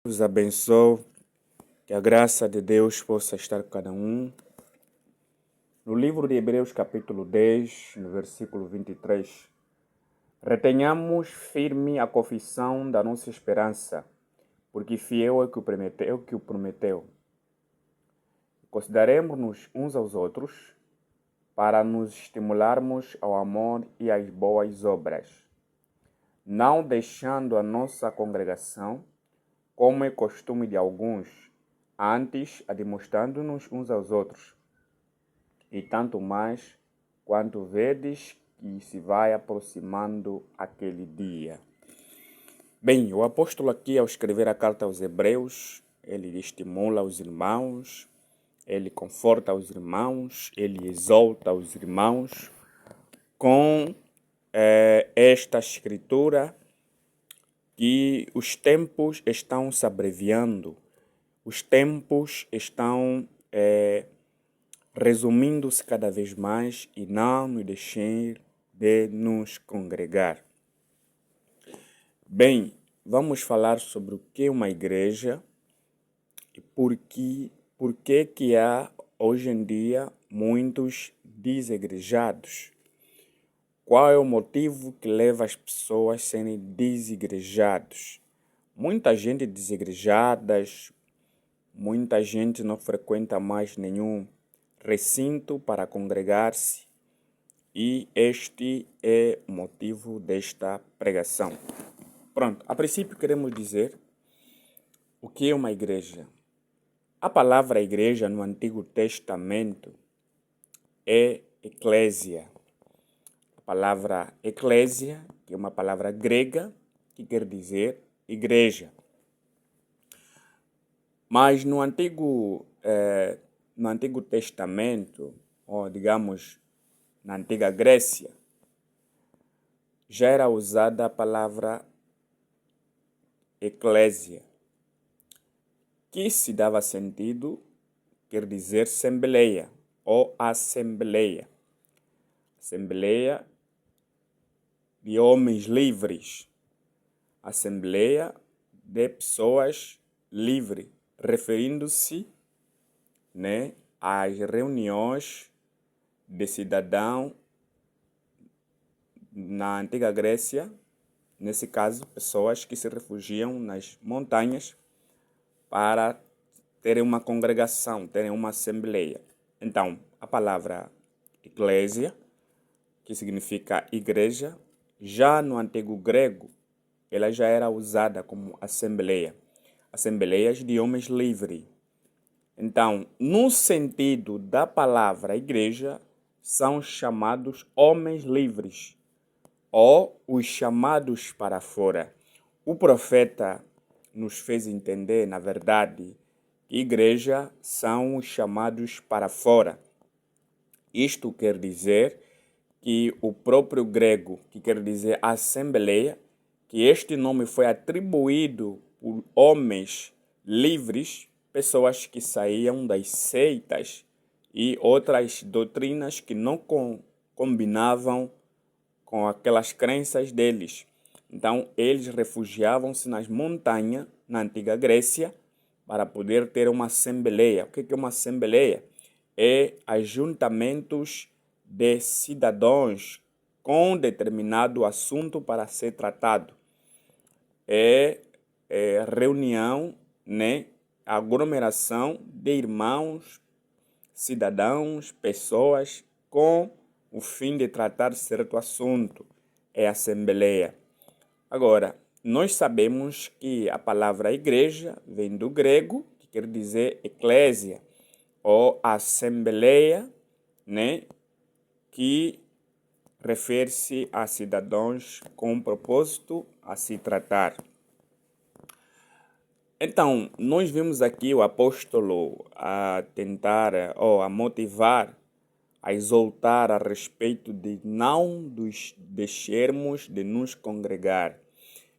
Os abençoe, que a graça de Deus possa estar com cada um. No livro de Hebreus, capítulo 10, no versículo 23, retenhamos firme a confissão da nossa esperança, porque fiel é o que o prometeu. Consideremos-nos uns aos outros para nos estimularmos ao amor e às boas obras, não deixando a nossa congregação, como é costume de alguns, antes admoestando-nos uns aos outros, e tanto mais quanto vedes que se vai aproximando aquele dia. Bem, o apóstolo aqui, ao escrever a carta aos Hebreus, ele estimula os irmãos, ele conforta os irmãos, ele exalta os irmãos com esta escritura que os tempos estão se abreviando, os tempos estão resumindo-se cada vez mais e não nos deixem de nos congregar. Bem, vamos falar sobre o que é uma igreja e por que há hoje em dia muitos desigrejados. Qual é o motivo que leva as pessoas a serem desigrejados? Muita gente desigrejadas, muita gente não frequenta mais nenhum recinto para congregar-se, e este é o motivo desta pregação. Pronto, a princípio queremos dizer o que é uma igreja. A palavra igreja no Antigo Testamento é eclésia. A palavra eclésia, que é uma palavra grega, que quer dizer igreja. Mas no Antigo Testamento, ou digamos, na Antiga Grécia, já era usada a palavra eclésia, que se dava sentido, quer dizer assembleia ou assembleia. Assembleia de homens livres, assembleia de pessoas livres, referindo-se às reuniões de cidadãos na Antiga Grécia, nesse caso, pessoas que se refugiam nas montanhas para terem uma congregação, terem uma assembleia. Então, a palavra eclésia, que significa igreja, já no antigo grego, ela já era usada como assembleia. Assembleias de homens livres. Então, no sentido da palavra igreja, são chamados homens livres, ou os chamados para fora. O profeta nos fez entender, na verdade, que igreja são os chamados para fora. Isto quer dizer que o próprio grego, que quer dizer assembleia, que este nome foi atribuído por homens livres, pessoas que saíam das seitas e outras doutrinas que não combinavam com aquelas crenças deles. Então, eles refugiavam-se nas montanhas, na antiga Grécia, para poder ter uma assembleia. O que é uma assembleia? É ajuntamentos de cidadãos com determinado assunto para ser tratado. É reunião, aglomeração de irmãos, cidadãos, pessoas com o fim de tratar certo assunto. É assembleia. Agora, nós sabemos que a palavra igreja vem do grego, que quer dizer eclésia, ou assembleia, que refere-se a cidadãos com propósito a se tratar. Então, nós vimos aqui o apóstolo a tentar, ou a motivar, a exaltar a respeito de não nos deixarmos de nos congregar.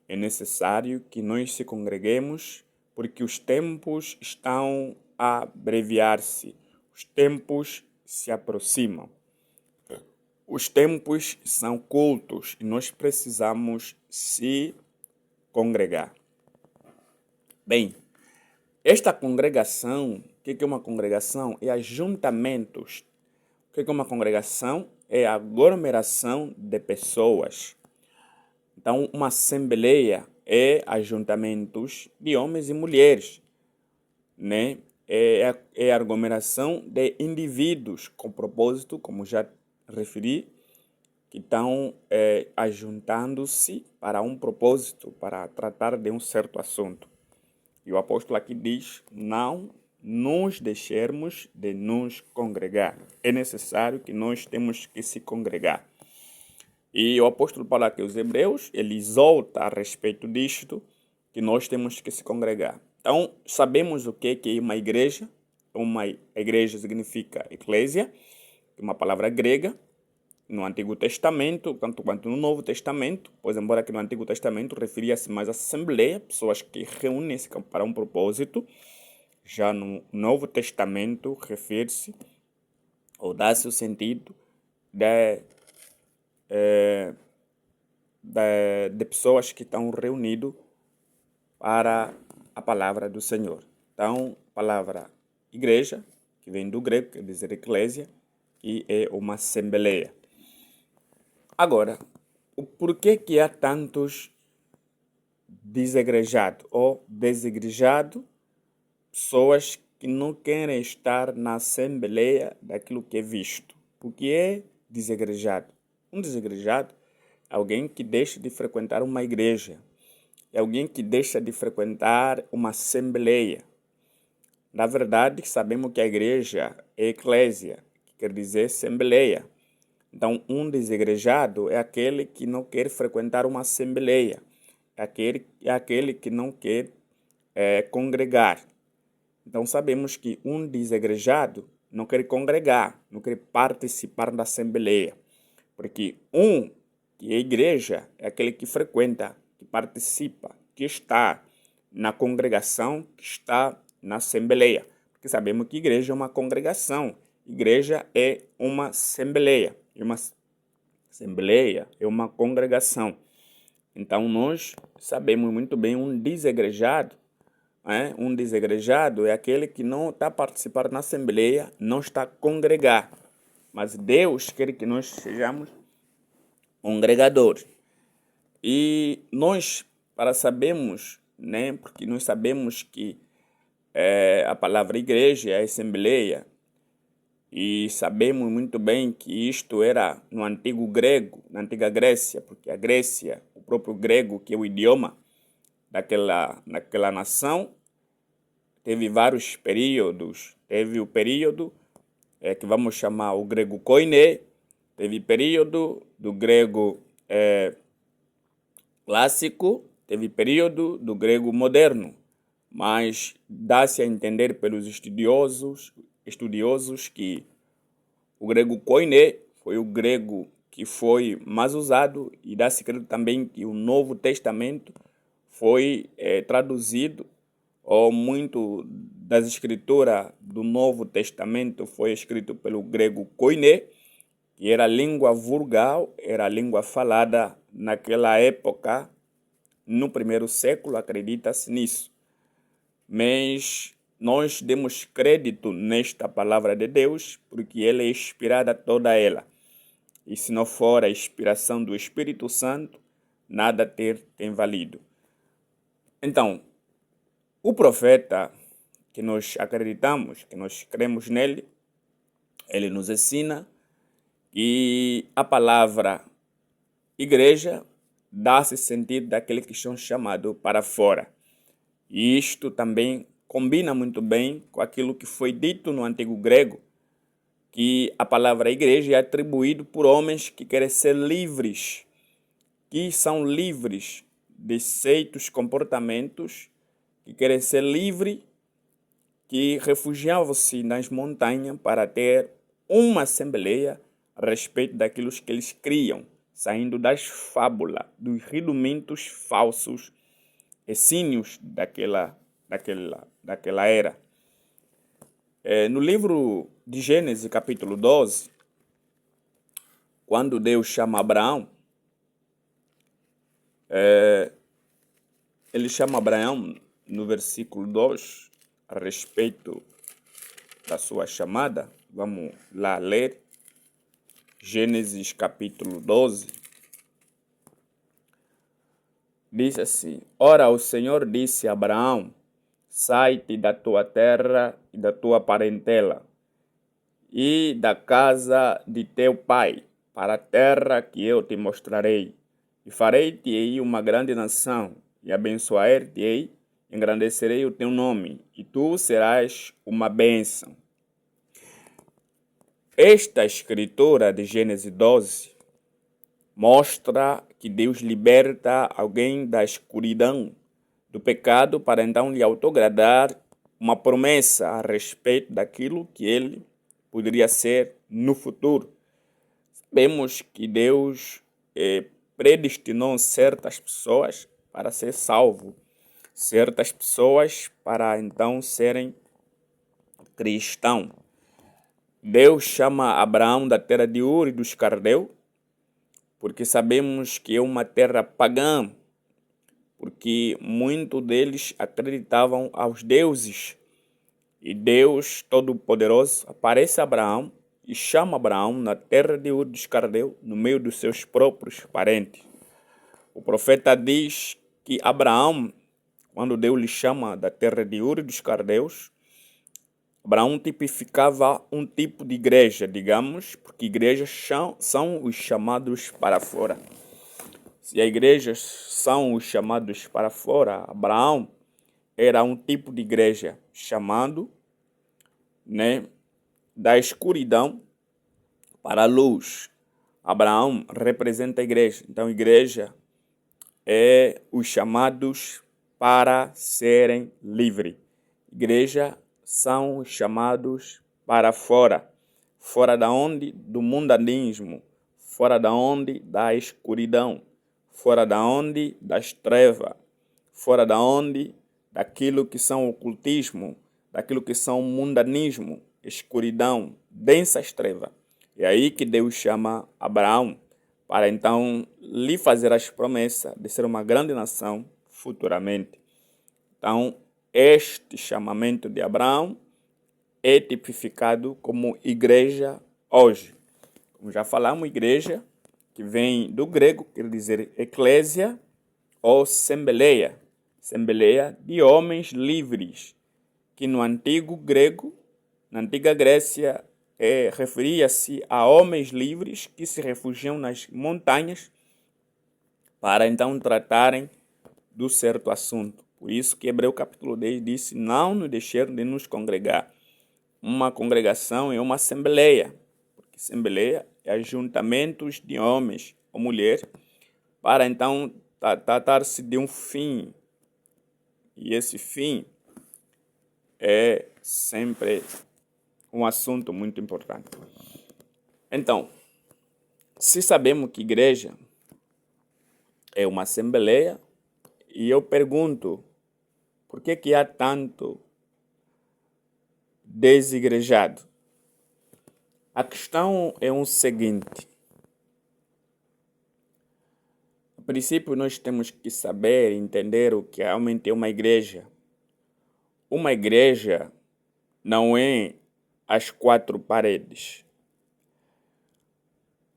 É necessário que nós se congreguemos, porque os tempos estão a abreviar-se, os tempos se aproximam. Os tempos são cultos e nós precisamos se congregar. Bem, esta congregação, o que é uma congregação? É ajuntamentos. O que é uma congregação? É a aglomeração de pessoas. Então, uma assembleia é ajuntamentos de homens e mulheres, né? É a aglomeração de indivíduos com propósito, como já referi, que estão ajuntando-se para um propósito, para tratar de um certo assunto. E o apóstolo aqui diz, não nos deixemos de nos congregar. É necessário que nós temos que se congregar. E o apóstolo Paulo aqui, os hebreus, ele exalta a respeito disto, que nós temos que se congregar. Então, sabemos o que é uma igreja. Uma igreja significa eclésia, é uma palavra grega, no Antigo Testamento, tanto quanto no Novo Testamento, pois embora que no Antigo Testamento referia-se mais à assembleia, pessoas que reúnem-se para um propósito, já no Novo Testamento refere-se, ou dá-se o sentido de pessoas que estão reunidas para a palavra do Senhor. Então, a palavra igreja, que vem do grego, quer dizer eclésia, e é uma assembleia. Agora, o porquê que há tantos desegrejados ou desigrejados, pessoas que não querem estar na assembleia daquilo que é visto? Porque é desegrejado. Um desegrejado é alguém que deixa de frequentar uma igreja, é alguém que deixa de frequentar uma assembleia. Na verdade, sabemos que a igreja é eclésia, que quer dizer assembleia. Então, um desegrejado é aquele que não quer frequentar uma assembleia, é aquele que não quer congregar. Então, sabemos que um desegrejado não quer congregar, não quer participar da assembleia, porque um que é igreja é aquele que frequenta, que participa, que está na congregação, que está na assembleia, porque sabemos que igreja é uma congregação, igreja é uma assembleia. Uma assembleia é uma congregação. Então, nós sabemos muito bem um desegrejado. Um desegrejado é aquele que não está a participar na assembleia, não está a congregar. Mas Deus quer que nós sejamos congregadores. E nós, para sabermos, né, porque nós sabemos que a palavra igreja é assembleia, e sabemos muito bem que isto era no antigo grego, na antiga Grécia, porque a Grécia, o próprio grego, que é o idioma daquela nação, teve vários períodos. Teve o período que vamos chamar o grego koiné, teve período do grego clássico, teve período do grego moderno, mas dá-se a entender pelos estudiosos que o grego koiné foi o grego que foi mais usado, e dá-se crer também que o Novo Testamento foi traduzido, ou muito das escrituras do Novo Testamento foi escrito pelo grego koiné, que era a língua vulgar, era a língua falada naquela época, no primeiro século, acredita-se nisso. Mas nós demos crédito nesta palavra de Deus, porque ela é inspirada toda ela. E se não for a inspiração do Espírito Santo, nada tem valido. Então, o profeta que nós acreditamos, que nós cremos nele, ele nos ensina que a palavra igreja dá-se sentido daquele que são chamados para fora. E isto também combina muito bem com aquilo que foi dito no antigo grego, que a palavra igreja é atribuída por homens que querem ser livres, que são livres de certos comportamentos, que querem ser livres, que refugiavam-se nas montanhas para ter uma assembleia a respeito daquilo que eles criam, saindo das fábulas, dos rudimentos falsos, essínios daquela era. No livro de Gênesis, capítulo 12, quando Deus chama Abraão, ele chama Abraão no versículo 2, a respeito da sua chamada. Vamos lá ler. Gênesis capítulo 12. Diz assim: Ora, o Senhor disse a Abraão: sai-te da tua terra e da tua parentela e da casa de teu pai, para a terra que eu te mostrarei. E farei-te-ei uma grande nação, e abençoar-te-ei, engrandecerei o teu nome, e tu serás uma bênção. Esta escritura de Gênesis 12 mostra que Deus liberta alguém da escuridão, do pecado, para então lhe autogradar uma promessa a respeito daquilo que ele poderia ser no futuro. Sabemos que Deus predestinou certas pessoas para ser salvo, certas pessoas para então serem cristãos. Deus chama Abraão da terra de Ur e dos Caldeus, porque sabemos que é uma terra pagã, porque muitos deles acreditavam aos deuses. E Deus Todo-Poderoso aparece a Abraão e chama Abraão na terra de Ur dos Caldeus, no meio dos seus próprios parentes. O profeta diz que Abraão, quando Deus lhe chama da terra de Ur dos Caldeus, Abraão tipificava um tipo de igreja, digamos, porque igrejas são os chamados para fora. Se as igrejas são os chamados para fora, Abraão era um tipo de igreja chamado, da escuridão para a luz. Abraão representa a igreja. Então, a igreja é os chamados para serem livres. Igreja são os chamados para fora. Fora da onde? Do mundanismo. Fora da onde? Da escuridão. Fora da onde? Das trevas. Fora da onde? Daquilo que são ocultismo, daquilo que são mundanismo, escuridão, densas trevas. É aí que Deus chama Abraão para então lhe fazer as promessas de ser uma grande nação futuramente. Então, este chamamento de Abraão é tipificado como igreja hoje. Como já falamos, igreja, que vem do grego, quer dizer eclésia ou assembleia. Assembleia de homens livres, que no antigo grego, na antiga Grécia, referia-se a homens livres que se refugiam nas montanhas para então tratarem do certo assunto. Por isso que Hebreu capítulo 10 disse: não nos deixar de nos congregar. Uma congregação é uma assembleia, porque assembleia é ajuntamentos de homens ou mulheres para então tratar-se de um fim. E esse fim é sempre um assunto muito importante. Então, se sabemos que igreja é uma assembleia, e eu pergunto, por que há tanto desigrejado? A questão é o seguinte. A princípio, nós temos que saber, entender o que realmente é uma igreja. Uma igreja não é as quatro paredes.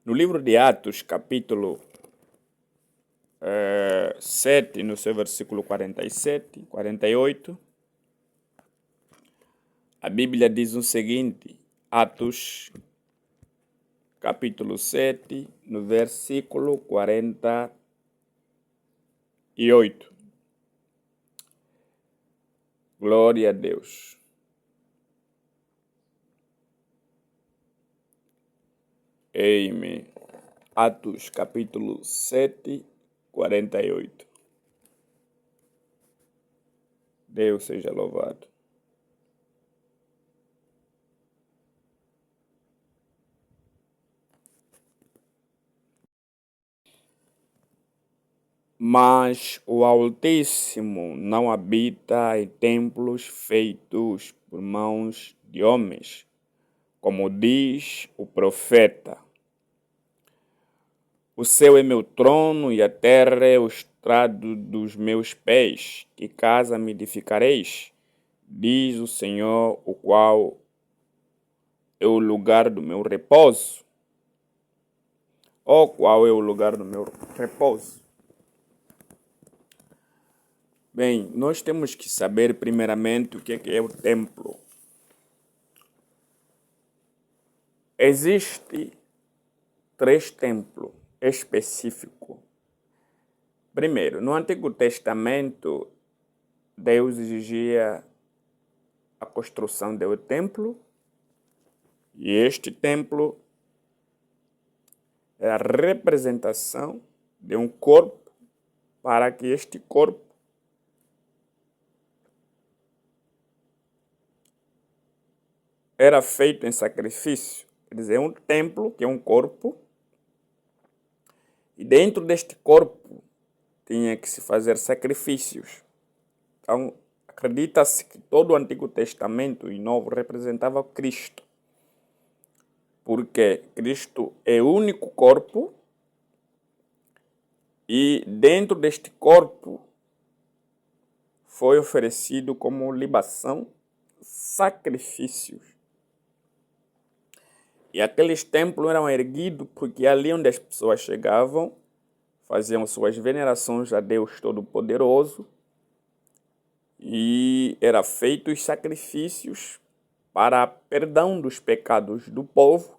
No livro de Atos, capítulo 7, no seu versículo 47, 48, a Bíblia diz o seguinte, Atos, capítulo 7, no versículo 48. Glória a Deus. Amém. Atos, capítulo 7, 48. Deus seja louvado. Mas o Altíssimo não habita em templos feitos por mãos de homens, como diz o profeta. O céu é meu trono e a terra é o estrado dos meus pés, que casa me edificareis? Diz o Senhor, o qual é o lugar do meu repouso. Qual é o lugar do meu repouso? Bem, nós temos que saber primeiramente o que é o templo. Existem 3 templos específicos. Primeiro, no Antigo Testamento, Deus exigia a construção do templo, e este templo é a representação de um corpo, para que este corpo era feito em sacrifício. Quer dizer, um templo que é um corpo, e dentro deste corpo tinha que se fazer sacrifícios. Então, acredita-se que todo o Antigo Testamento e Novo representava Cristo, porque Cristo é o único corpo, e dentro deste corpo foi oferecido como libação sacrifícios. E aqueles templos eram erguidos porque ali onde as pessoas chegavam, faziam suas venerações a Deus Todo-Poderoso, e eram feitos sacrifícios para perdão dos pecados do povo.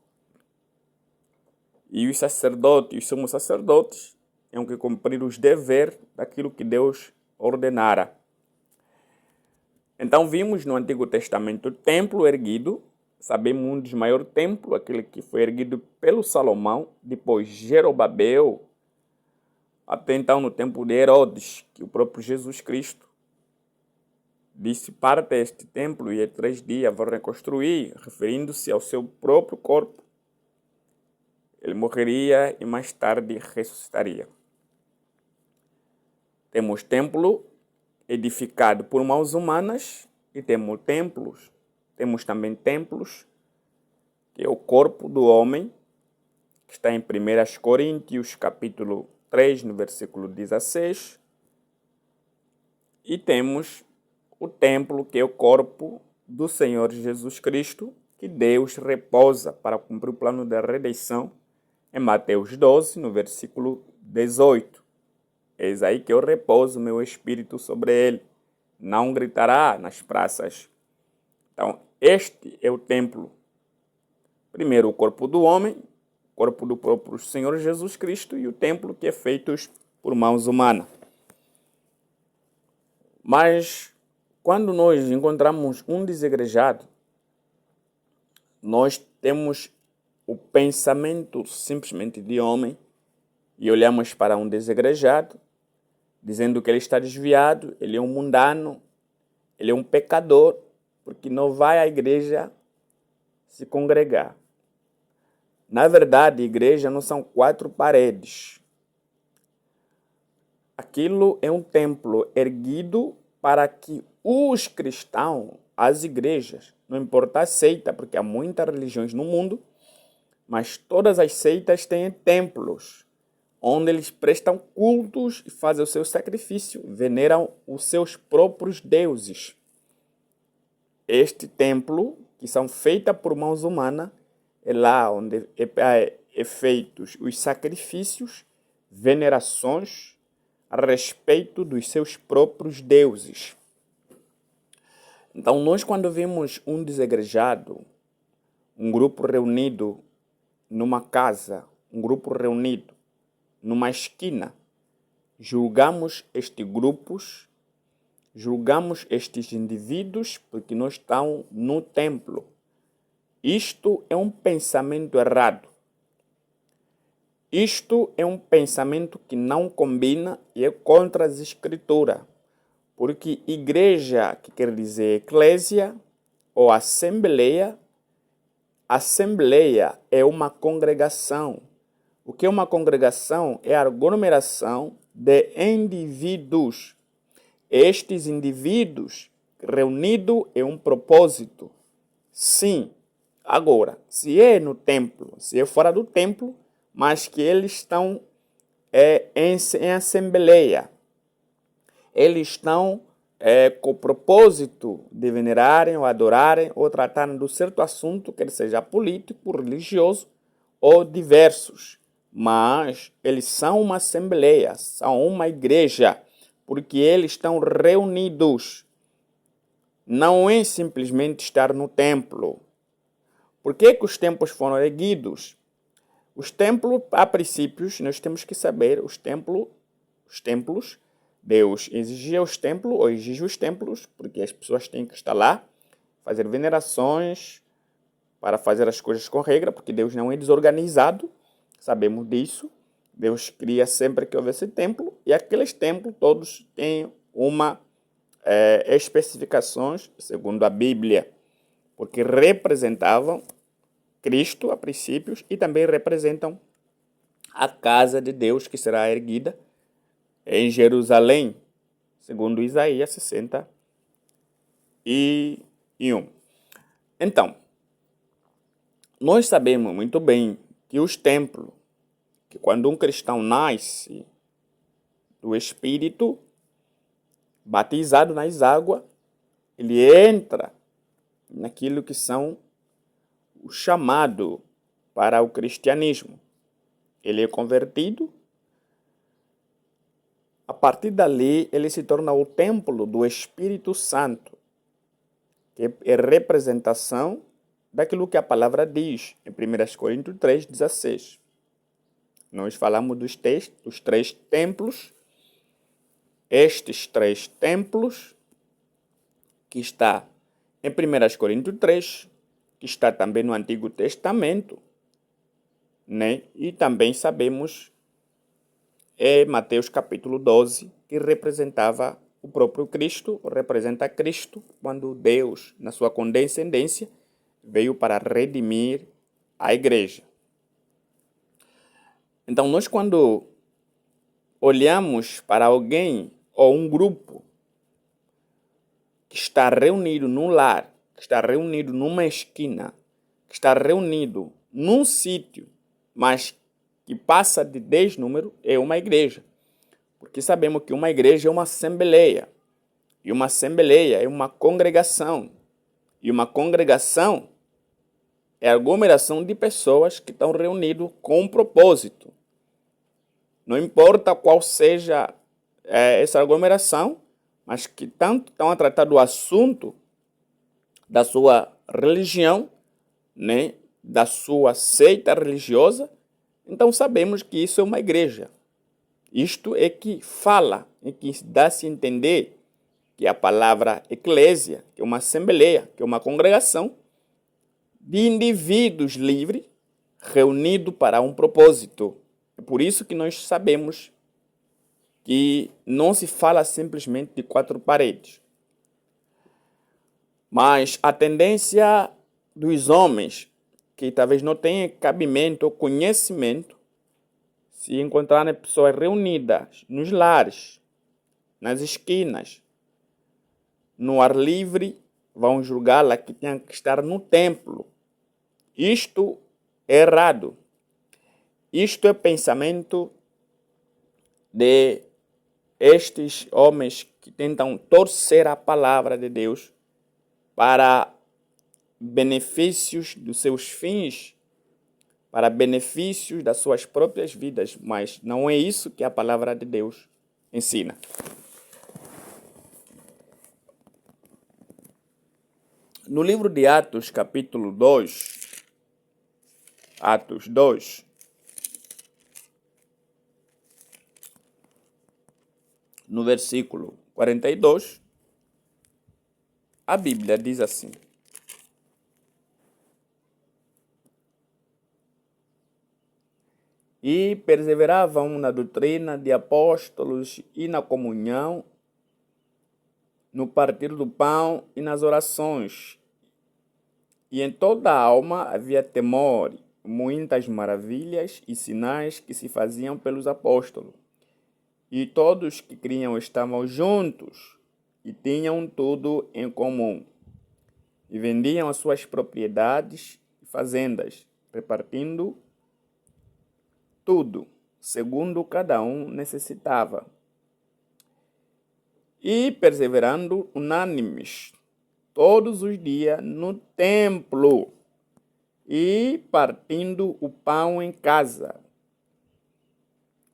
E os sacerdotes, os sumos sacerdotes, tinham que cumprir os deveres daquilo que Deus ordenara. Então vimos no Antigo Testamento o templo erguido. Sabemos um dos maiores templos, aquele que foi erguido pelo Salomão, depois Jerobabel, até então no tempo de Herodes, que o próprio Jesus Cristo disse: parte este templo e em 3 dias vou reconstruir, referindo-se ao seu próprio corpo. Ele morreria e mais tarde ressuscitaria. Temos templo edificado por mãos humanas e temos também templos, que é o corpo do homem, que está em 1 Coríntios, capítulo 3, no versículo 16. E temos o templo, que é o corpo do Senhor Jesus Cristo, que Deus repousa para cumprir o plano da redenção, em Mateus 12, no versículo 18. Eis aí que eu repouso meu espírito sobre ele, não gritará nas praças. Então, este é o templo. Primeiro, o corpo do homem, o corpo do próprio Senhor Jesus Cristo, e o templo que é feito por mãos humanas. Mas, quando nós encontramos um desigrejado, nós temos o pensamento simplesmente de homem e olhamos para um desigrejado, dizendo que ele está desviado, ele é um mundano, ele é um pecador, porque não vai à igreja se congregar. Na verdade, a igreja não são 4 paredes. Aquilo é um templo erguido para que os cristãos, as igrejas, não importa a seita, porque há muitas religiões no mundo, mas todas as seitas têm templos, onde eles prestam cultos e fazem o seu sacrifício, veneram os seus próprios deuses. Este templo, que são feitos por mãos humanas, é lá onde é feitos os sacrifícios, venerações a respeito dos seus próprios deuses. Então, nós quando vemos um desegrejado, um grupo reunido numa casa, um grupo reunido numa esquina, julgamos estes grupos, julgamos estes indivíduos porque não estão no templo. Isto é um pensamento errado. Isto é um pensamento que não combina e é contra as escrituras. Porque igreja, que quer dizer eclésia ou assembleia é uma congregação. O que é uma congregação? É a aglomeração de indivíduos. Estes indivíduos reunidos em um propósito. Sim. Agora, se é no templo, se é fora do templo, mas que eles estão em assembleia, eles estão com o propósito de venerarem ou adorarem ou tratarem de um certo assunto, quer seja político, religioso ou diversos. Mas eles são uma assembleia, são uma igreja, porque eles estão reunidos. Não é simplesmente estar no templo. Por que os templos foram erguidos? Os templos, a princípios, nós temos que saber, os templos, Deus exigia os templos, ou exige os templos, porque as pessoas têm que estar lá, fazer venerações, para fazer as coisas com regra, porque Deus não é desorganizado, sabemos disso. Deus cria sempre que houvesse templo, e aqueles templos todos têm uma especificações, segundo a Bíblia, porque representavam Cristo a princípios e também representam a casa de Deus que será erguida em Jerusalém, segundo Isaías 61. Então, nós sabemos muito bem que os templos, que quando um cristão nasce do Espírito, batizado nas águas, ele entra naquilo que são o chamado para o cristianismo. Ele é convertido. A partir dali, ele se torna o templo do Espírito Santo, que é representação daquilo que a palavra diz em 1 Coríntios 3,16. Nós falamos dos três templos. Estes três templos, que está em 1 Coríntios 3, que está também no Antigo Testamento, né? E também sabemos Mateus capítulo 12, que representava o próprio Cristo, representa Cristo, quando Deus, na sua condescendência, veio para redimir a igreja. Então, nós quando olhamos para alguém ou um grupo que está reunido num lar, que está reunido numa esquina, que está reunido num sítio, mas que passa de 10 números, é uma igreja. Porque sabemos que uma igreja é uma assembleia. E uma assembleia é uma congregação. E uma congregação é a aglomeração de pessoas que estão reunidas com um propósito. Não importa qual seja essa aglomeração, mas que tanto estão a tratar do assunto da sua religião, né, da sua seita religiosa, então sabemos que isso é uma igreja. Isto é que fala, é que dá-se a entender que a palavra eclésia, que é uma assembleia, que é uma congregação de indivíduos livres reunidos para um propósito. É por isso que nós sabemos que não se fala simplesmente de quatro paredes. Mas a tendência dos homens, que talvez não tenham cabimento ou conhecimento, se encontrarem pessoas reunidas nos lares, nas esquinas, no ar livre, vão julgá-la que tem que estar no templo. Isto é errado. Isto é pensamento de estes homens que tentam torcer a palavra de Deus para benefícios dos seus fins, para benefícios das suas próprias vidas, mas não é isso que a palavra de Deus ensina. No livro de Atos, capítulo 2, Atos 2, no versículo 42, a Bíblia diz assim: e perseveravam na doutrina de apóstolos e na comunhão, no partir do pão e nas orações. E em toda a alma havia temor, muitas maravilhas e sinais que se faziam pelos apóstolos. E todos que criam estavam juntos e tinham tudo em comum. E vendiam as suas propriedades e fazendas, repartindo tudo, segundo cada um necessitava. e perseverando unânimes todos os dias no templo e partindo o pão em casa.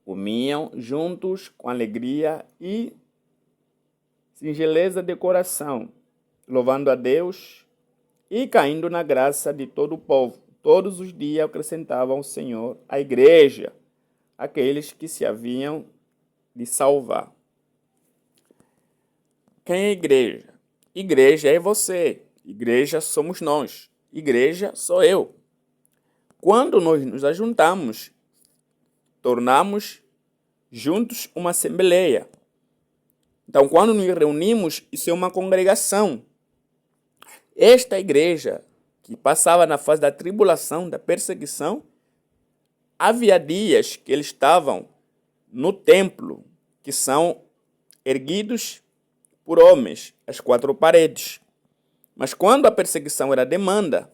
Comiam juntos com alegria e singeleza de coração, louvando a Deus e caindo na graça de todo o povo. Todos os dias acrescentavam o Senhor à igreja aqueles que se haviam de salvar. Quem é igreja? Igreja é você. Igreja somos nós. Igreja sou eu. Quando nós nos ajuntamos, tornamos juntos uma assembleia. Então, quando nos reunimos, isso é uma congregação. Esta igreja que passava na fase da tribulação, da perseguição, havia dias que eles estavam no templo, que são erguidos por homens, as quatro paredes. Mas quando a perseguição era demasiada,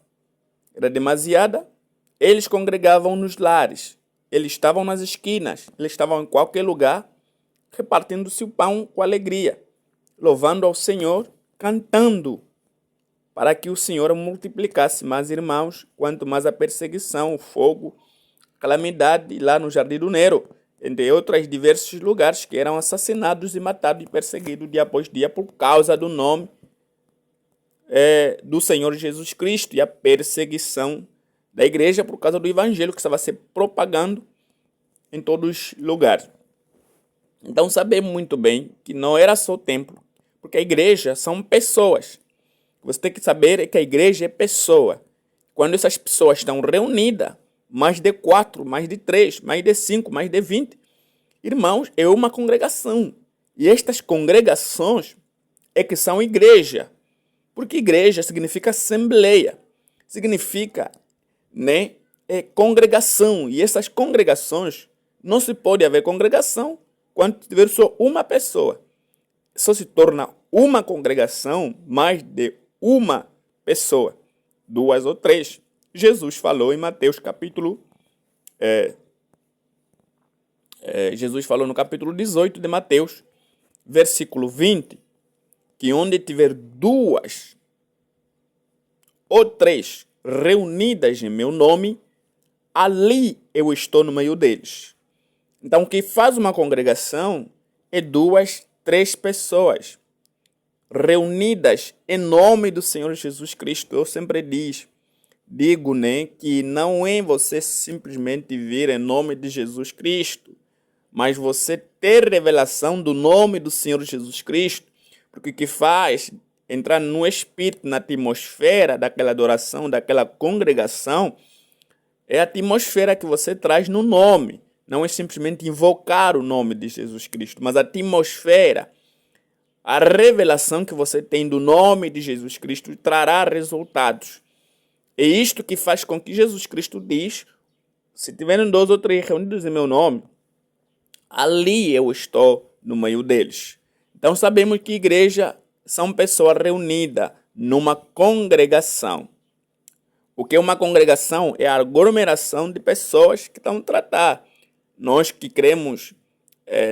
eles congregavam nos lares, eles estavam nas esquinas, eles estavam em qualquer lugar, repartindo-se o pão com alegria, louvando ao Senhor, cantando, para que o Senhor multiplicasse mais irmãos, quanto mais a perseguição, o fogo, a calamidade lá no Jardim do Nero, entre outros diversos lugares que eram assassinados e matados e perseguidos dia após dia por causa do nome do Senhor Jesus Cristo e a perseguição da igreja por causa do evangelho que estava se propagando em todos os lugares. Então sabemos muito bem que não era só o templo, porque a igreja são pessoas. Você tem que saber que a igreja é pessoa. Quando essas pessoas estão reunidas, mais de 4, mais de 3, mais de 5, mais de 20, irmãos, é uma congregação. E estas congregações é que são igreja. Porque igreja significa assembleia, significa congregação. E essas congregações, não se pode haver congregação quando tiver só uma pessoa. Só se torna uma congregação mais de uma pessoa, 2 ou 3. Jesus falou em Mateus capítulo... Jesus falou no capítulo 18 de Mateus, versículo 20, que onde tiver 2 ou 3 reunidas em meu nome, ali eu estou no meio deles. Então, o que faz uma congregação é 2, 3 pessoas reunidas em nome do Senhor Jesus Cristo. Eu sempre digo, que não é você simplesmente vir em nome de Jesus Cristo, mas você ter revelação do nome do Senhor Jesus Cristo, porque o que faz entrar no espírito, na atmosfera daquela adoração, daquela congregação, é a atmosfera que você traz no nome. Não é simplesmente invocar o nome de Jesus Cristo, mas a atmosfera, a revelação que você tem do nome de Jesus Cristo trará resultados. É isto que faz com que Jesus Cristo diz, se tiverem 2 ou 3 reunidos em meu nome, ali eu estou no meio deles. Então sabemos que igreja são pessoas reunidas numa congregação. O que é uma congregação? É a aglomeração de pessoas que estão a tratar. Nós que cremos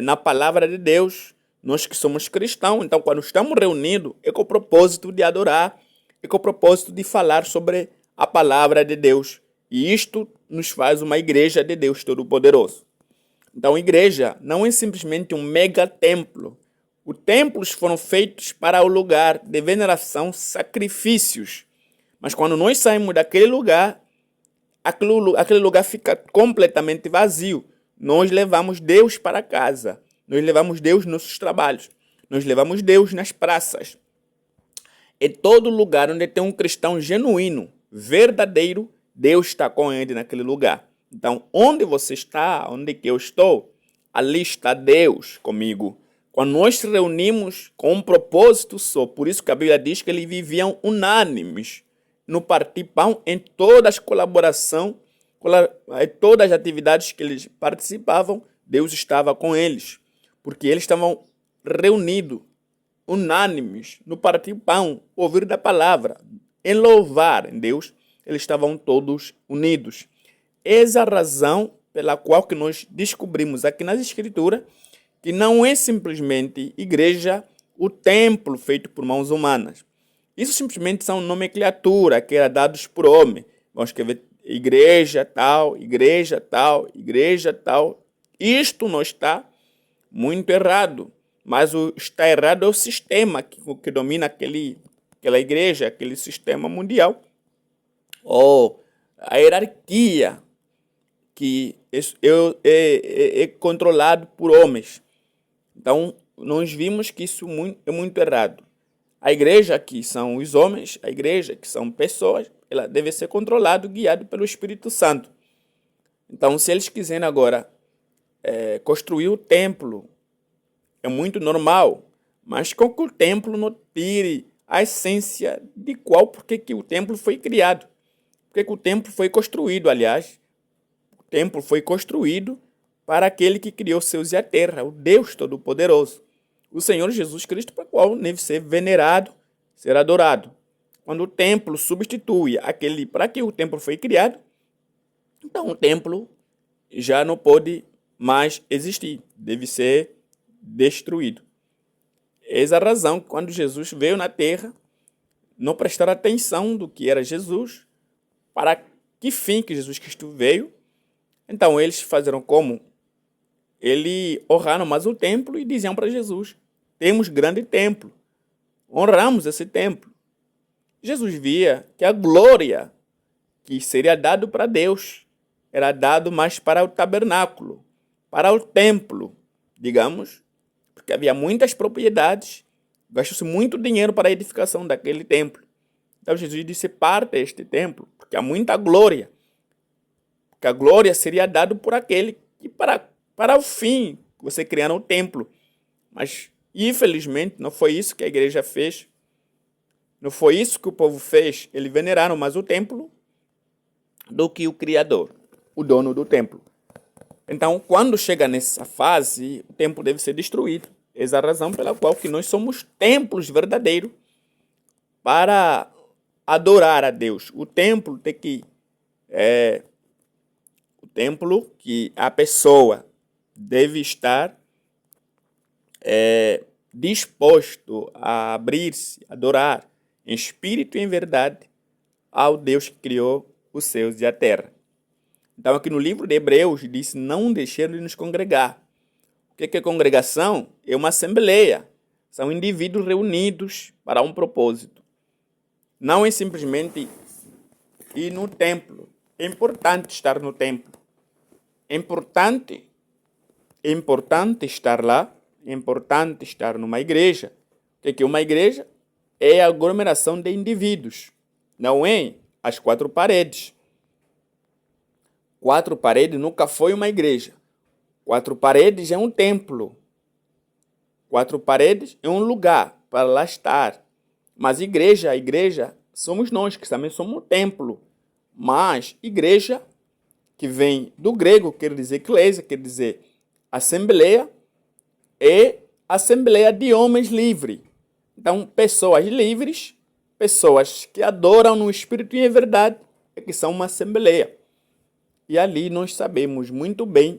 na palavra de Deus, nós que somos cristãos, então quando estamos reunidos é com o propósito de adorar, é com o propósito de falar sobre a palavra de Deus. E isto nos faz uma igreja de Deus Todo-Poderoso. Então, igreja não é simplesmente um mega templo. Os templos foram feitos para o lugar de veneração, sacrifícios. Mas quando nós saímos daquele lugar, aquele lugar fica completamente vazio. Nós levamos Deus para casa. Nós levamos Deus nos nossos trabalhos. Nós levamos Deus nas praças. É todo lugar onde tem um cristão genuíno, verdadeiro, Deus está com ele naquele lugar. Então, onde você está, onde que eu estou, ali está Deus comigo. Quando nós se reunimos com um propósito só, por isso que a Bíblia diz que eles viviam unânimes no partir pão, em toda a colaboração, em todas as atividades que eles participavam, Deus estava com eles. Porque eles estavam reunidos, unânimes, no partir pão, ouvir da palavra, em louvar em Deus, eles estavam todos unidos. Essa é a razão pela qual que nós descobrimos aqui nas Escrituras que não é simplesmente igreja o templo feito por mãos humanas. Isso simplesmente são nomenclatura que era dados por homem. Vamos escrever igreja tal, igreja tal, igreja tal. Isto não está muito errado, mas o está errado é o sistema que domina aquela igreja, aquele sistema mundial, ou a hierarquia que é controlado por homens. Então, nós vimos que isso é muito errado. A igreja, que são os homens, a igreja, que são pessoas, ela deve ser controlada, guiada pelo Espírito Santo. Então, se eles quiserem agora construir o templo, é muito normal, mas com que o templo não tire a essência de porque que o templo foi criado. Porque que o templo foi construído, aliás. O templo foi construído para aquele que criou os céus e a terra, o Deus Todo-Poderoso. O Senhor Jesus Cristo, para o qual deve ser venerado, ser adorado. Quando o templo substitui aquele para que o templo foi criado, então o templo já não pode mais existir, deve ser destruído. Essa é a razão que quando Jesus veio na terra, não prestaram atenção do que era Jesus, para que fim que Jesus Cristo veio. Então eles fizeram como? Eles honraram mais o templo e diziam para Jesus: temos grande templo, honramos esse templo. Jesus via que a glória que seria dado para Deus era dado mais para o tabernáculo, para o templo, digamos, porque havia muitas propriedades, gastou-se muito dinheiro para a edificação daquele templo. Então Jesus disse: parte este templo, porque há muita glória, porque a glória seria dada por aquele que para o fim você criar um templo. Mas infelizmente não foi isso que a igreja fez. Não foi isso que o povo fez. Eles veneraram mais o templo do que o Criador, o dono do templo. Então, quando chega nessa fase, o templo deve ser destruído. Essa é a razão pela qual que nós somos templos verdadeiros para adorar a Deus. O templo tem que o templo que a pessoa deve estar disposto a abrir-se, adorar em espírito e em verdade ao Deus que criou os céus e a terra. Então, aqui no livro de Hebreus, diz: não deixemos de nos congregar. O que é congregação? É uma assembleia. São indivíduos reunidos para um propósito. Não é simplesmente ir no templo. É importante estar no templo. É importante estar lá. É importante estar numa igreja. O que é uma igreja? É a aglomeração de indivíduos. Não é as quatro paredes. Quatro paredes nunca foi uma igreja. Quatro paredes é um templo. Quatro paredes é um lugar para lá estar. Mas a igreja somos nós, que também somos um templo. Mas igreja, que vem do grego, quer dizer eclésia, quer dizer assembleia, é assembleia de homens livres. Então, pessoas livres, pessoas que adoram no espírito e em verdade, é que são uma assembleia. E ali nós sabemos muito bem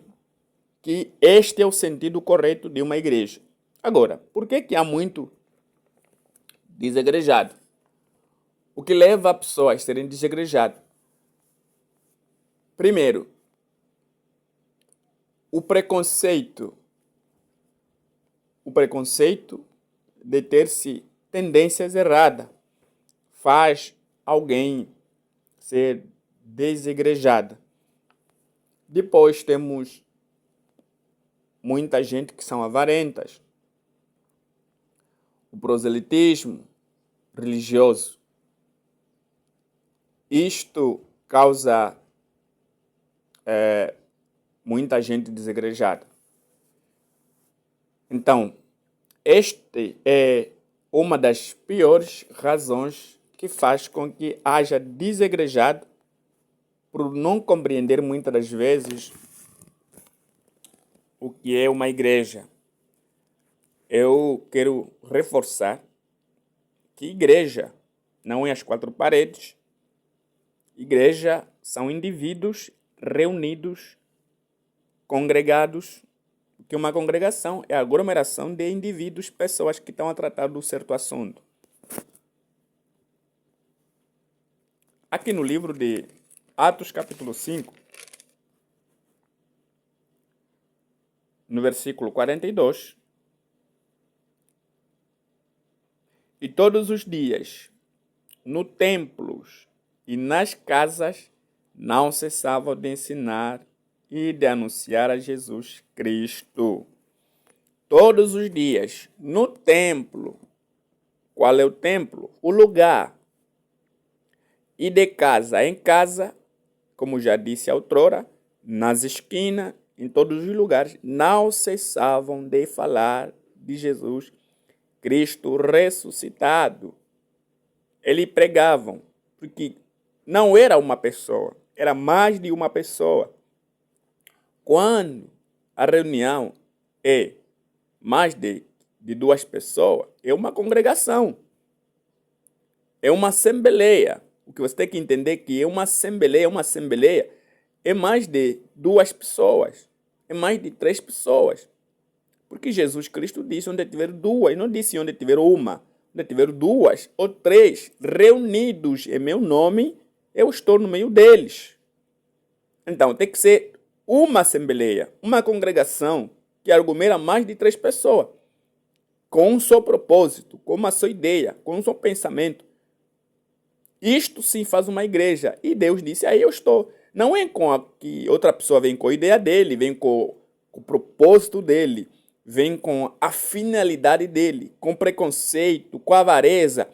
que este é o sentido correto de uma igreja. Agora, por que há muito desegrejado? O que leva a pessoas a serem desegrejadas? Primeiro, o preconceito. O preconceito de ter-se tendências erradas faz alguém ser desegrejada. Depois temos muita gente que são avarentas. O proselitismo religioso. Isto causa muita gente desegrejada. Então, este é uma das piores razões que faz com que haja desegrejado por não compreender muitas das vezes o que é uma igreja. Eu quero reforçar que igreja não é as quatro paredes. Igreja são indivíduos reunidos, congregados, que uma congregação é a aglomeração de indivíduos, pessoas que estão a tratar do certo assunto. Aqui no livro de Atos, capítulo 5, no versículo 42, e todos os dias, no templos e nas casas, não cessavam de ensinar e de anunciar a Jesus Cristo. Todos os dias, no templo. Qual é o templo? O lugar. E de casa em casa, como já disse outrora, nas esquinas, em todos os lugares, não cessavam de falar de Jesus Cristo ressuscitado. Eles pregavam, porque não era uma pessoa, era mais de uma pessoa. Quando a reunião é mais de duas pessoas, é uma congregação, é uma assembleia. O que você tem que entender é que é uma assembleia é mais de duas pessoas, é mais de três pessoas. Porque Jesus Cristo disse onde tiver duas, não disse onde tiver uma, onde tiver duas ou três reunidos em meu nome, eu estou no meio deles. Então tem que ser uma assembleia, uma congregação que aglomera mais de três pessoas, com um só propósito, com uma só ideia, com um só pensamento. Isto sim faz uma igreja. E Deus disse, aí eu estou. Não é com que outra pessoa vem com a ideia dele, vem com o propósito dele, vem com a finalidade dele, com preconceito, com avareza,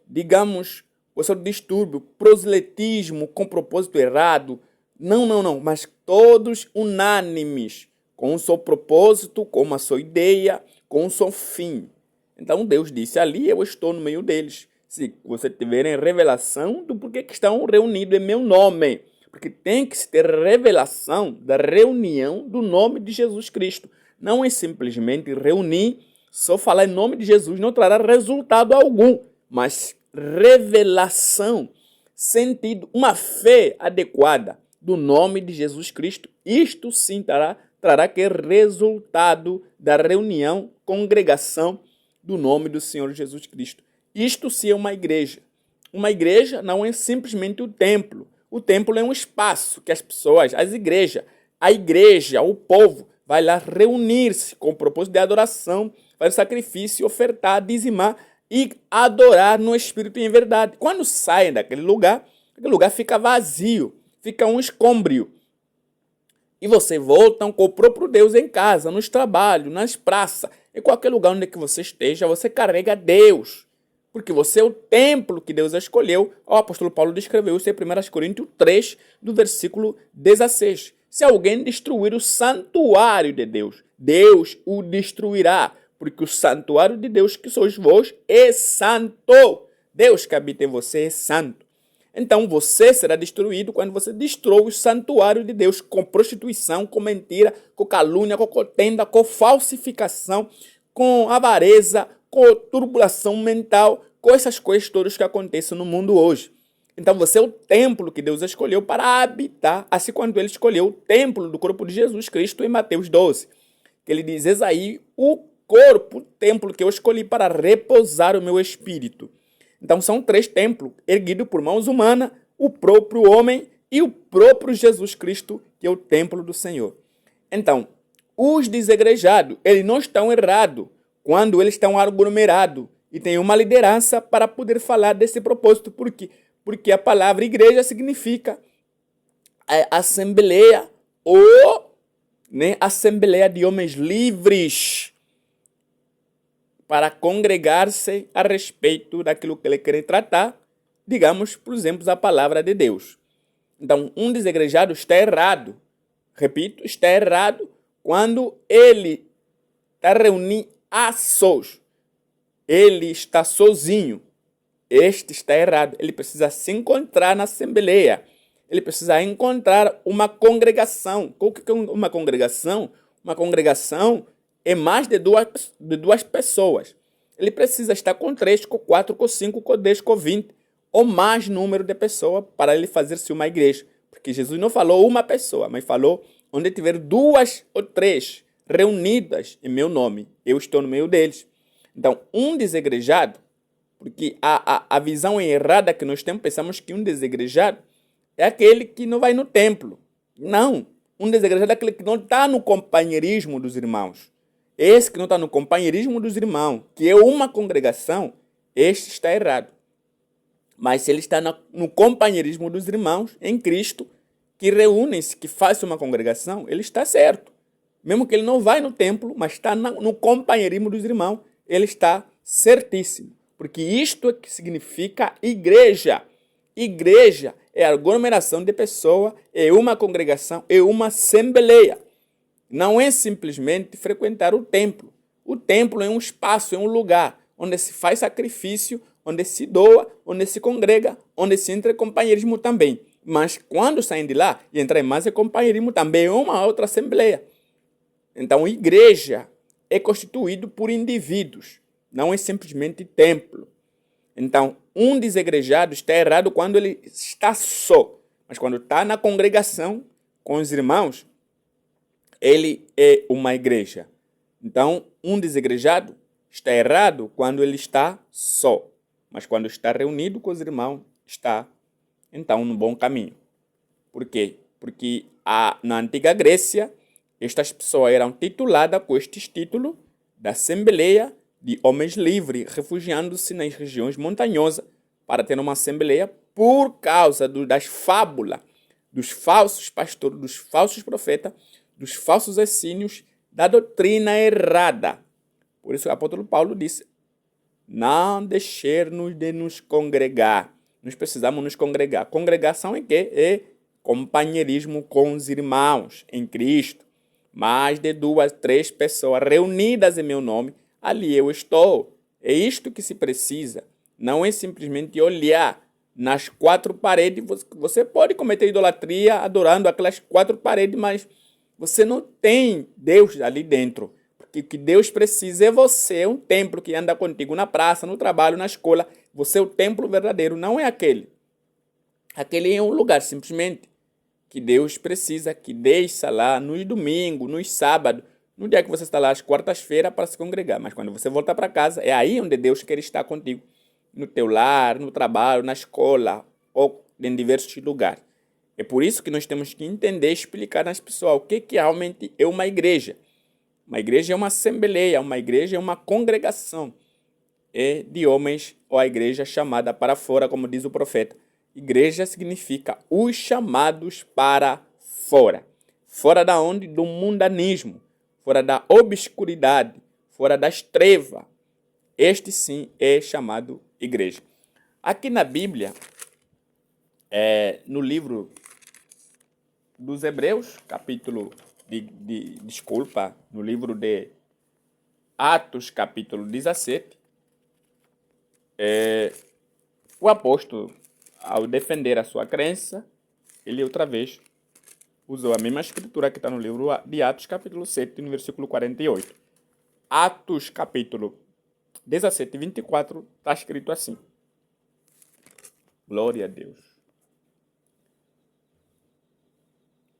digamos, o seu distúrbio, proselitismo com propósito errado. Não, mas todos unânimes, com um só propósito, com uma só ideia, com um só fim. Então Deus disse, ali eu estou no meio deles. Se você tiverem revelação do porquê que estão reunidos em meu nome. Porque tem que se ter revelação da reunião do nome de Jesus Cristo. Não é simplesmente reunir, só falar em nome de Jesus, não trará resultado algum. Mas revelação, sentido, uma fé adequada do nome de Jesus Cristo. Isto sim trará que resultado da reunião, congregação do nome do Senhor Jesus Cristo. Isto sim é uma igreja. Uma igreja não é simplesmente o templo. O templo é um espaço que as pessoas, a igreja, o povo, vai lá reunir-se com o propósito de adoração, fazer sacrifício, ofertar, dizimar e adorar no Espírito e em verdade. Quando saem daquele lugar, aquele lugar fica vazio, fica um escombro. E você voltam com o próprio Deus em casa, nos trabalhos, nas praças, em qualquer lugar onde que você esteja, você carrega Deus. Porque você é o templo que Deus escolheu. O apóstolo Paulo descreveu isso em 1 Coríntios 3, do versículo 16. Se alguém destruir o santuário de Deus, Deus o destruirá. Porque o santuário de Deus, que sois vós, é santo. Deus que habita em você é santo. Então você será destruído quando você destrói o santuário de Deus com prostituição, com mentira, com calúnia, com contenda, com falsificação, com avareza, com turbulação mental, com essas coisas todas que acontecem no mundo hoje. Então você é o templo que Deus escolheu para habitar, assim quando ele escolheu o templo do corpo de Jesus Cristo em Mateus 12. Que ele diz, eis aí o corpo, o templo que eu escolhi para repousar o meu espírito. Então são três templos, erguidos por mãos humanas, o próprio homem e o próprio Jesus Cristo, que é o templo do Senhor. Então, os desigrejados, eles não estão errados quando eles estão aglomerados e têm uma liderança para poder falar desse propósito. Por quê? Porque a palavra igreja significa assembleia ou assembleia de homens livres para congregar-se a respeito daquilo que ele quer tratar, digamos, por exemplo, a palavra de Deus. Então, um desigrejado está errado. Repito, está errado quando ele está reunindo a sós. Ele está sozinho. Este está errado. Ele precisa se encontrar na assembleia. Ele precisa encontrar uma congregação. O que é uma congregação? Uma congregação é mais de duas pessoas. Ele precisa estar com 3, com 4, com 5, com 10, com 20, ou mais número de pessoas para ele fazer-se uma igreja. Porque Jesus não falou uma pessoa, mas falou onde tiver 2 ou 3 reunidas em meu nome, eu estou no meio deles. Então, um desigrejado, porque a visão errada que nós temos, pensamos que um desigrejado é aquele que não vai no templo. Não. Um desigrejado é aquele que não está no companheirismo dos irmãos. Esse que não está no companheirismo dos irmãos, que é uma congregação, este está errado. Mas se ele está no companheirismo dos irmãos em Cristo, que reúnem-se, que fazem uma congregação, ele está certo. Mesmo que ele não vai no templo, mas está no companheirismo dos irmãos, ele está certíssimo. Porque isto é que significa igreja. Igreja é a aglomeração de pessoas, é uma congregação, é uma assembleia. Não é simplesmente frequentar o templo. O templo é um espaço, é um lugar onde se faz sacrifício, onde se doa, onde se congrega, onde se entra em companheirismo também. Mas quando saem de lá e entram mais em companheirismo, também é uma outra assembleia. Então, igreja é constituído por indivíduos, não é simplesmente templo. Então, um desegrejado está errado quando ele está só, mas quando está na congregação com os irmãos, ele é uma igreja. Então, um desegrejado está errado quando ele está só, mas quando está reunido com os irmãos, está, então, no bom caminho. Por quê? Porque na antiga Grécia, estas pessoas eram tituladas com estes títulos da Assembleia de Homens Livres, refugiando-se nas regiões montanhosas para ter uma assembleia por causa das fábulas, dos falsos pastores, dos falsos profetas, dos falsos ensinos, da doutrina errada. Por isso o apóstolo Paulo disse, não deixemos de nos congregar. Nós precisamos nos congregar. Congregação é quê? É companheirismo com os irmãos em Cristo. Mais de 2, 3 pessoas reunidas em meu nome, ali eu estou. É isto que se precisa. Não é simplesmente olhar nas 4 paredes. Você pode cometer idolatria adorando aquelas 4 paredes, mas você não tem Deus ali dentro. Porque o que Deus precisa é você, um templo que anda contigo na praça, no trabalho, na escola. Você é o templo verdadeiro, não é aquele. Aquele é um lugar simplesmente que Deus precisa que deixa lá nos domingos, nos sábados, no dia que você está lá às quartas-feiras para se congregar. Mas quando você volta para casa, é aí onde Deus quer estar contigo. No teu lar, no trabalho, na escola ou em diversos lugares. É por isso que nós temos que entender e explicar nas pessoas o que realmente é uma igreja. Uma igreja é uma assembleia, uma igreja é uma congregação de homens, ou a igreja chamada para fora, como diz o profeta. Igreja significa os chamados para fora. Fora da onde? Do mundanismo, fora da obscuridade, fora das trevas. Este sim é chamado igreja. Aqui na Bíblia, no livro dos Hebreus, no livro de Atos, capítulo 17, o apóstolo, ao defender a sua crença, ele outra vez usou a mesma escritura que está no livro de Atos, capítulo 7, no versículo 48. Atos, capítulo 17, 24, está escrito assim. Glória a Deus.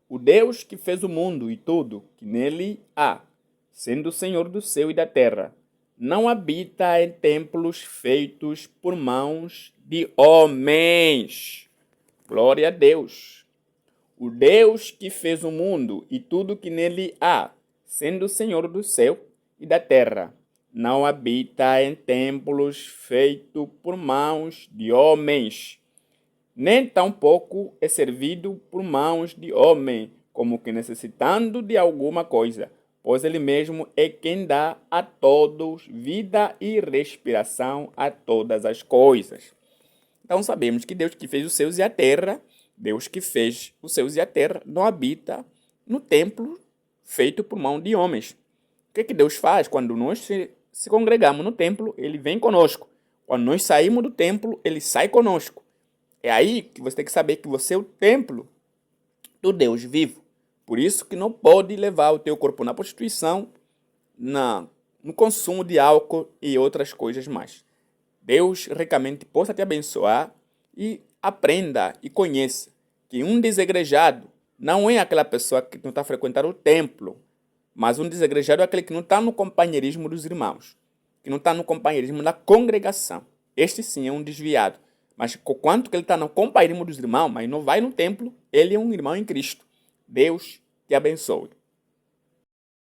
O Deus que fez o mundo e tudo que nele há, sendo o Senhor do céu e da terra, não habita em templos feitos por mãos de homens. Glória a Deus. O Deus que fez o mundo e tudo que nele há, sendo o Senhor do céu e da terra, não habita em templos feitos por mãos de homens, nem tampouco é servido por mãos de homem, como que necessitando de alguma coisa, pois ele mesmo é quem dá a todos vida e respiração a todas as coisas. Então sabemos que Deus que fez os céus e a terra, Deus que fez os céus e a terra, não habita no templo feito por mão de homens. O que Deus faz? Quando nós se congregamos no templo, ele vem conosco. Quando nós saímos do templo, ele sai conosco. É aí que você tem que saber que você é o templo do Deus vivo. Por isso que não pode levar o teu corpo na prostituição, no consumo de álcool e outras coisas mais. Deus ricamente possa te abençoar e aprenda e conheça que um desegrejado não é aquela pessoa que não está a frequentar o templo, mas um desigrejado é aquele que não está no companheirismo dos irmãos, que não está no companheirismo da congregação. Este sim é um desviado. Mas quanto que ele está no companheirismo dos irmãos, mas não vai no templo, ele é um irmão em Cristo. Deus te abençoe.